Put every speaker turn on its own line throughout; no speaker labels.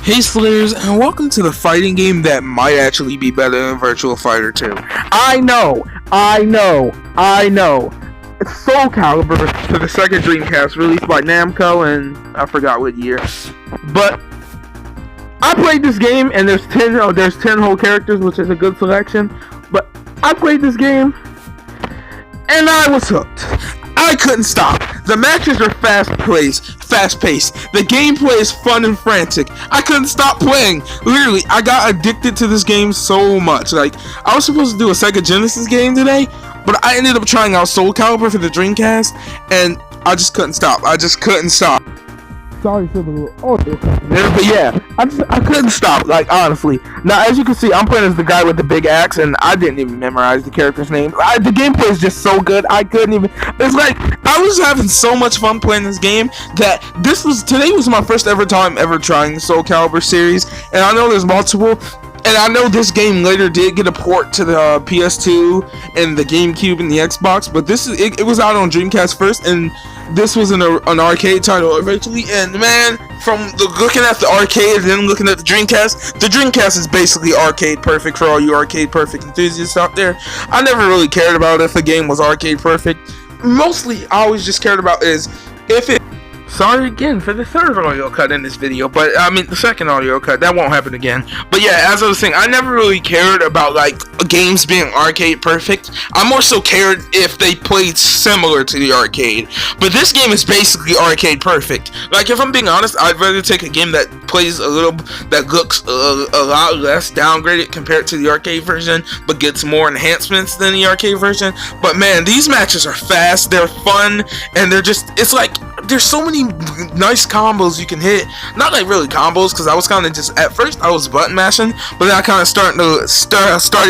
Hey Slayers, and welcome to the fighting game that might actually be better than Virtua Fighter 2.
I know. It's Soul Calibur for the Sega Dreamcast, released by Namco, and I forgot what year. But I played this game, and there's 10 whole characters, which is a good selection. But I played this game, and I was hooked. I couldn't stop. The matches are fast-paced. The gameplay is fun and frantic. I couldn't stop playing. Literally, I got addicted to this game so much. Like, I was supposed to do a Sega Genesis game today, but I ended up trying out Soul Calibur for the Dreamcast, and I just couldn't stop. Sorry for the little audio cut there, but yeah, I couldn't stop, like, honestly. Now, as you can see, I'm playing as the guy with the big axe, and I didn't even memorize the character's name. The gameplay is just so good, I couldn't even, it's like, I was having so much fun playing this game, that today was my first ever time trying the Soul Calibur series, and I know there's multiple, and I know this game later did get a port to the PS2, and the GameCube, and the Xbox, but it was out on Dreamcast first, and this was an arcade title eventually, and man, from looking at the arcade and then looking at the Dreamcast is basically arcade perfect for all you arcade perfect enthusiasts out there. I never really cared about if the game was arcade perfect. Mostly, I always just cared about is if it... Sorry again for the third audio cut in this video, but I mean the second audio cut, that won't happen again. But yeah, as I was saying, I never really cared about like games being arcade perfect. I more so cared if they played similar to the arcade. But this game is basically arcade perfect. Like, if I'm being honest, I'd rather take a game that looks a lot less downgraded compared to the arcade version, but gets more enhancements than the arcade version. But man, these matches are fast, they're fun, and it's like, there's so many nice combos you can hit. Not like really combos, because I was kind of just, at first I was button mashing, but then I kind of started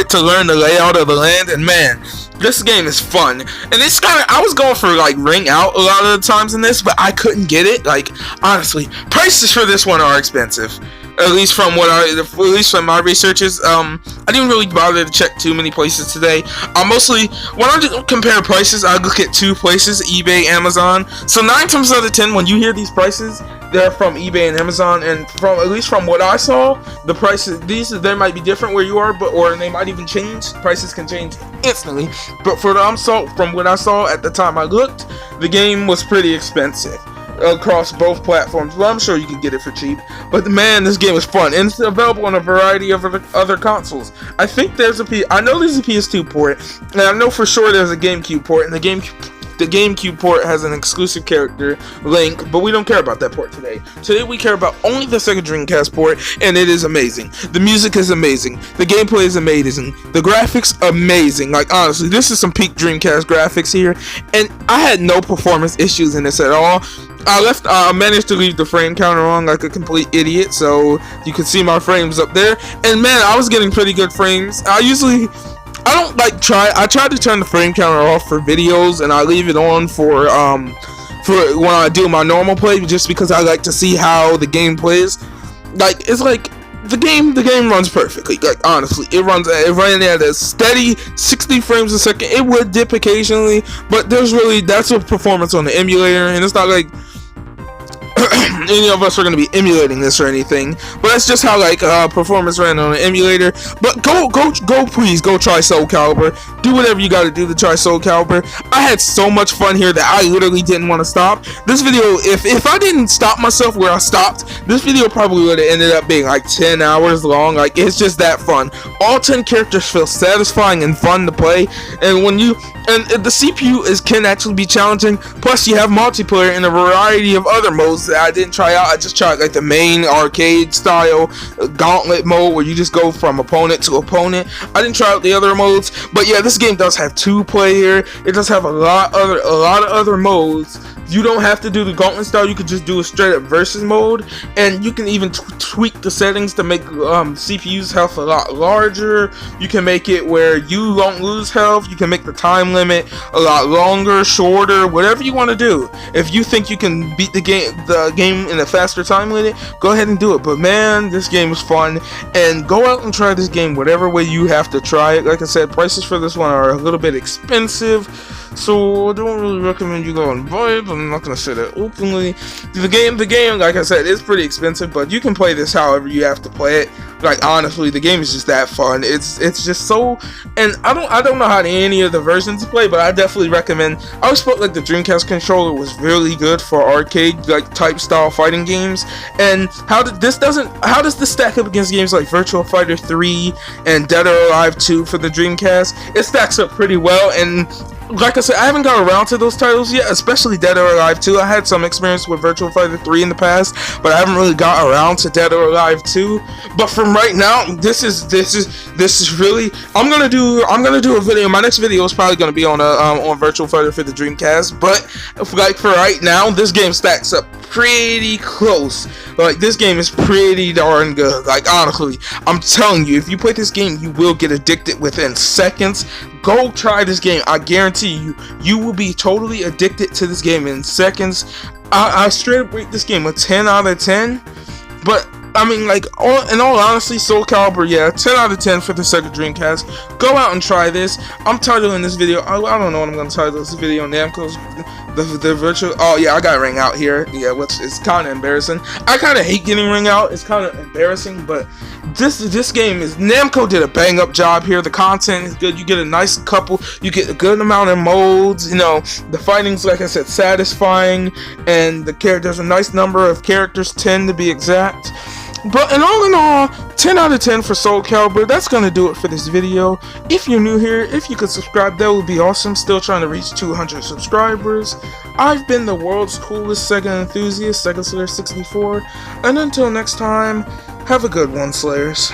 to learn the layout of the land, and man, this game is fun. And it's kind of, I was going for like ring out a lot of the times in this, but I couldn't get it. Like, honestly, prices for this one are expensive. At least from my researches. I didn't really bother to check too many places today. Mostly, when I compare prices, I look at two places, eBay, Amazon. So 9 times out of 10, when you hear these prices, they're from eBay and Amazon. And at least from what I saw, the prices, they might be different where you are, or they might even change. Prices can change instantly. But from what I saw at the time I looked, the game was pretty expensive across both platforms. Well, I'm sure you can get it for cheap, but man, this game is fun, and it's available on a variety of other consoles. I think I know there's a PS2 port, and I know for sure there's a GameCube port, and the GameCube port has an exclusive character, Link, but we don't care about that port today. Today we care about only the Sega Dreamcast port, and it is amazing. The music is amazing. The gameplay is amazing. The graphics, amazing. Like, honestly, this is some peak Dreamcast graphics here, and I had no performance issues in this at all. I managed to leave the frame counter on like a complete idiot, so you can see my frames up there, and man, I was getting pretty good frames. I try to turn the frame counter off for videos, and I leave it on for when I do my normal play, just because I like to see how the game plays. Like, it's like the game runs perfectly. Like, honestly, it ran at a steady 60 frames a second. It would dip occasionally, but that's a performance on the emulator, and it's not like any of us are going to be emulating this or anything, but that's just how like performance ran on an emulator. But please go try Soul Calibur. Do whatever you got to do to try Soul Calibur. I had so much fun here that I literally didn't want to stop this video. If I didn't stop myself where I stopped, this video probably would have ended up being like 10 hours long. Like, it's just that fun. All 10 characters feel satisfying and fun to play, and the CPU can actually be challenging. Plus, you have multiplayer in a variety of other modes that I didn't try out. I just tried like the main arcade style gauntlet mode, where you just go from opponent to opponent. I didn't try out the other modes, but yeah, this game does have 2-player. It does have a lot of other modes. You don't have to do the gauntlet style. You could just do a straight up versus mode, and you can even tweak the settings to make CPU's health a lot larger. You can make it where you don't lose health. You can make the time limit a lot longer, shorter, whatever you want to do. If you think you can beat the game in a faster time limit, go ahead and do it. But man, this game is fun, and go out and try this game whatever way you have to try it. Like I said, prices for this one are a little bit expensive.
so I don't really recommend you go and buy it, but I'm not gonna say that openly. The game, like I said, is pretty expensive, but you can play this however you have to play it. Like, honestly, the game is just that fun. It's just so, and I don't know how any of the versions to play, but I definitely recommend. I always felt like the Dreamcast controller was really good for arcade like type style fighting games. And how does this stack up against games like Virtua Fighter 3 and Dead or Alive 2 for the Dreamcast? It stacks up pretty well, and like I said, I haven't got around to those titles yet, especially Dead or Alive 2. I had some experience with Virtua Fighter 3 in the past, but I haven't really got around to Dead or Alive 2. But from right now, this is really, I'm gonna do a video. My next video is probably gonna be on Virtua Fighter for the Dreamcast. But like for right now, this game stacks up pretty close. Like, this game is pretty darn good. Like, honestly, I'm telling you, if you play this game, you will get addicted within seconds. Go try this game. I guarantee you will be totally addicted to this game in seconds. I straight up rate this game a 10 out of 10. But I mean, like, in all honesty, Soul Calibur, yeah, 10 out of 10 for the Sega Dreamcast. Go out and try this. I'm titling this video, I don't know what I'm going to title this video, Namco's, the virtual, oh yeah, I got ring out here, yeah, which is kind of embarrassing. I kind of hate getting ring out, it's kind of embarrassing, but this game is, Namco did a bang up job here. The content is good, you get a nice couple, you get a good amount of modes, you know, the fighting's, like I said, satisfying, and there's a nice number of characters, 10 to be exact. But in all, 10 out of 10 for Soul Calibur. That's gonna do it for this video. If you're new here, if you could subscribe, that would be awesome. Still trying to reach 200 subscribers. I've been the world's coolest Sega enthusiast, Sega Slayer 64. And until next time, have a good one, Slayers.